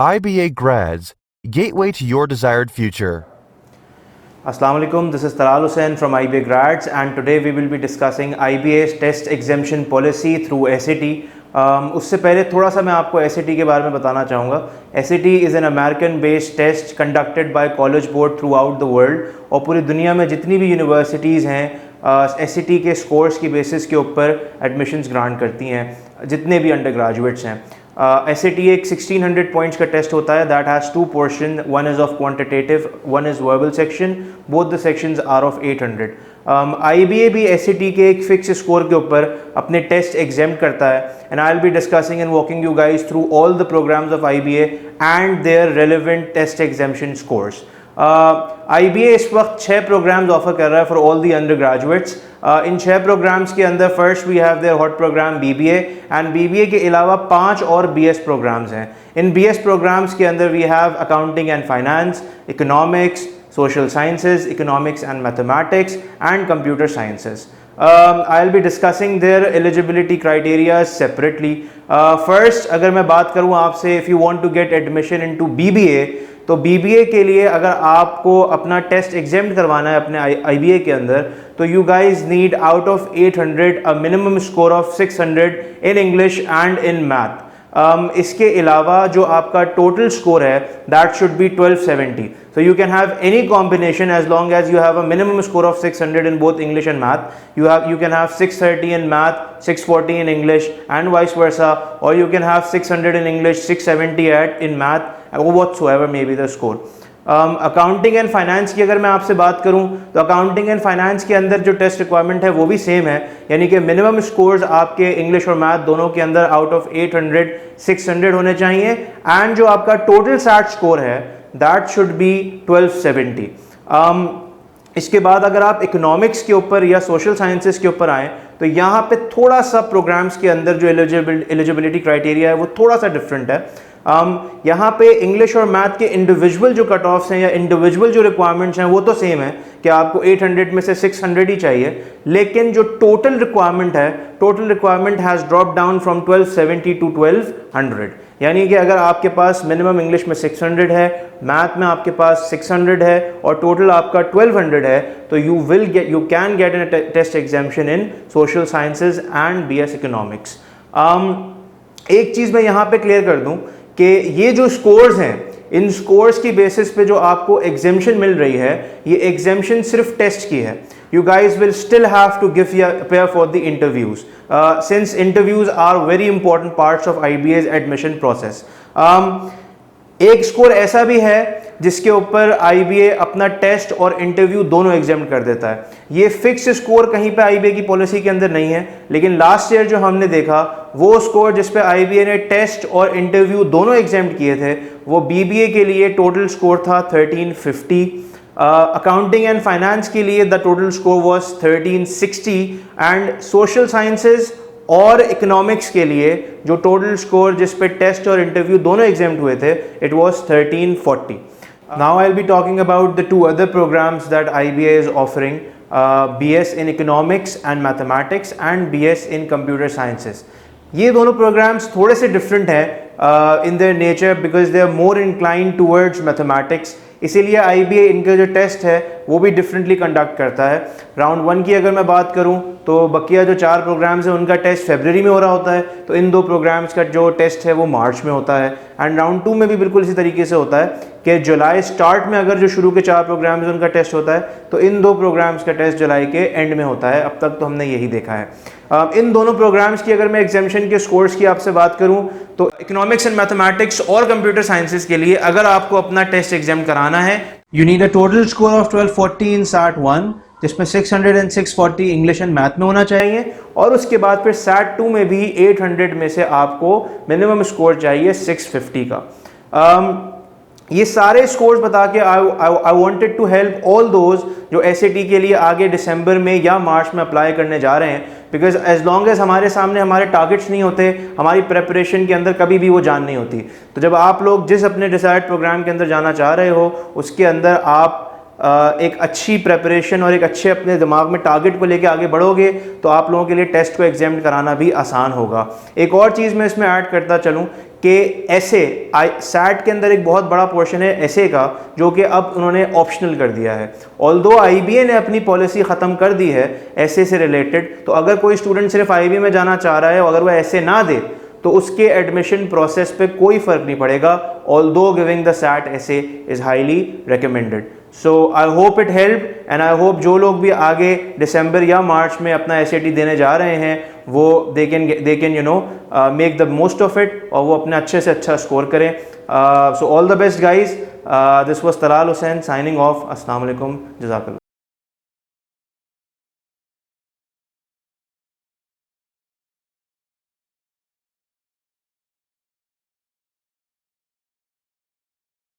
IBA Grads, Gateway to Your Desired Future. Assalamu alaikum, this is Talal Hussain from IBA Grads, and today we will be discussing IBA's test exemption policy through SAT. उससे पहले थोड़ा सा मैं आपको SAT के बारे में बताना चाहूँगा. SAT is an American based test conducted by college board throughout the world, और पूरी दुनिया में जितनी भी यूनिवर्सिटीज़ हैं SAT के स्कोर्स की बेसिस के ऊपर एडमिशन्स ग्रांट करती हैं, जितने भी अंडर ग्रेजुएट्स हैं. SAT एक 1600 पॉइंट्स का टेस्ट होता है. That has two portion, one is of quantitative, one is verbal section. Both the sections are of 800. IBA भी SAT के एक फिक्स स्कोर के ऊपर अपने टेस्ट एग्जेम्प्ट करता है. And I will be discussing and walking you guys through all the programmes of IBA and their relevant test exemption scores. IBA इस वक्त 6 प्रोग्राम्स ऑफर कर रहा है for all the undergraduates. इन 6 programmes के अंदर first we have their hot programme BBA, and BBA के अलावा 5 और BS प्रोग्राम्स हैं. इन BS प्रोग्राम्स के अंदर we have accounting and finance, economics, social sciences, economics and mathematics, and computer sciences. I'll be discussing their eligibility criteria separately. First, अगर मैं बात करूँ आपसे, if you want to get admission into BBA, तो BBA के लिए अगर आपको अपना टेस्ट एग्जेम्प्ट करवाना है अपने IBA के अंदर, तो you guys need out of 800 a minimum score of 600 in English and in math. इसके अलावा जो आपका टोटल स्कोर है that should be 1270. So you can have any combination as long as you have a minimum score of 600 in both English and math. You can have 630 in math, 640 in English, and vice versa, or you can have 600 in English, 670 in math, or whatsoever may be the score. Accounting and finance की अगर मैं आपसे बात करूं, तो accounting and finance के अंदर जो टेस्ट रिक्वायरमेंट है वो भी सेम है, यानी कि मिनिमम स्कोर्स आपके इंग्लिश और मैथ दोनों के अंदर आउट ऑफ 800 600 होने चाहिए, एंड जो आपका टोटल सैट स्कोर है दैट शुड बी 1270. इसके बाद अगर आप इकोनॉमिक्स के ऊपर या सोशल साइंसेस के ऊपर आएँ, तो यहाँ पे थोड़ा सा प्रोग्राम्स के अंदर जो एलिजिबिलिटी क्राइटेरिया है वो थोड़ा सा डिफरेंट है. यहाँ पे इंग्लिश और मैथ के इंडिविजुअल जो कट ऑफ्स हैं या इंडिविजुअल जो रिक्वायरमेंट्स हैं वो तो सेम है कि आपको 800 में से 600 ही चाहिए, लेकिन जो total requirement has drop down from 1270 to 1200. यानी कि अगर आपके पास मिनिमम इंग्लिश में 600 है, मैथ में आपके पास 600 है और टोटल आपका 1200 है, तो you can get an test exemption in social sciences and BS economics. एक चीज़ मैं यहाँ पे क्लियर कर दूँ कि ये जो स्कोर्स हैं, इन स्कोर्स की बेसिस पे जो आपको एग्जेम्पशन मिल रही है, ये एग्जेम्पशन सिर्फ टेस्ट की है. You guys will still have to prepare for the interviews, since interviews are very important parts of IBA's admission process. एक स्कोर ऐसा भी है जिसके ऊपर IBA अपना टेस्ट और इंटरव्यू दोनों एग्जाम कर देता है. ये फिक्स स्कोर कहीं पे IBA की पॉलिसी के अंदर नहीं है, लेकिन लास्ट ईयर जो हमने देखा वो स्कोर जिस पे IBA ने टेस्ट और इंटरव्यू दोनों एग्जाम किए थे, वो BBA के लिए टोटल स्कोर था 1350. अकाउंटिंग एंड फाइनेंस के लिए the total score was 1360, and social sciences और इकोनॉमिक्स के लिए जो टोटल स्कोर जिस पे टेस्ट और इंटरव्यू दोनों एग्जाम हुए थे, it was 1340. Now I will be talking about the 2 other programs that IBA is offering, BS in economics and mathematics and BS in computer sciences. ये दोनों प्रोग्राम्स थोड़े से डिफरेंट हैं in their nature because they are more inclined towards mathematics. इसीलिए IBA इनका जो test है वो भी डिफरेंटली कंडक्ट करता है. राउंड 1 की अगर मैं बात करूं, तो बकिया जो 4 प्रोग्राम्स हैं उनका टेस्ट फरवरी में हो रहा होता है, तो इन 2 प्रोग्राम्स का जो टेस्ट है वो मार्च में होता है. एंड राउंड 2 में भी बिल्कुल इसी तरीके से होता है कि जुलाई स्टार्ट में अगर जो शुरू के 4 प्रोग्राम्स उनका टेस्ट होता है, तो इन 2 प्रोग्राम्स का टेस्ट जुलाई के एंड में होता है. अब तक तो हमने यही देखा है. इन दोनों प्रोग्राम्स की अगर मैं एग्जाम्शन के स्कोर्स की आपसे बात करूं, तो इकोनॉमिक्स एंड मैथमेटिक्स और कंप्यूटर साइंसेज के लिए अगर आपको अपना टेस्ट एग्जाम कराना है, you need a total score of 1240 in SAT 1, जिसमें 600 एंड 640 इंग्लिश एंड मैथ में होना चाहिए, और उसके बाद फिर SAT 2 में भी 800 में से आपको मिनिमम स्कोर चाहिए 650 का. ये सारे स्कोर्स बता के I wanted to help all those जो SAT के लिए आगे दिसंबर में या मार्च में अप्लाई करने जा रहे हैं, बिकॉज एज लॉन्ग एज हमारे सामने हमारे टारगेट्स नहीं होते, हमारी प्रेपरेशन के अंदर कभी भी वो जान नहीं होती. तो जब आप लोग जिस अपने डिसाइड प्रोग्राम के अंदर जाना चाह रहे हो, उसके अंदर आप एक अच्छी प्रेपरेशन और एक अच्छे अपने दिमाग में टारगेट को लेके आगे बढ़ोगे तो आप लोगों के लिए टेस्ट को एग्जाम कराना भी आसान होगा. एक और चीज़ मैं इसमें ऐड करता चलूँ कि ऐसे सैट के अंदर एक बहुत बड़ा पोर्शन है ऐसे का, जो कि अब उन्होंने ऑप्शनल कर दिया है। ऑल्दो IBA ने अपनी पॉलिसी ख़त्म कर दी है ऐसे से रिलेटेड, तो अगर कोई स्टूडेंट सिर्फ IBA में जाना चाह रहा है, अगर वह ऐसे ना दे तो उसके एडमिशन प्रोसेस पे कोई फ़र्क नहीं पड़ेगा, ऑल्दो गिविंग द सैट ऐसे is highly recommended. So I hope it help and I hope जो लोग भी आगे दिसंबर या मार्च में अपना SAT देने जा रहे हैं वो they can you know make the most of it, और वो अपने अच्छे से अच्छा स्कोर करें। So all the best guys, this was Talal Hussain signing off. अस्सलाम वालेकुम, जज़ाकल्लाह।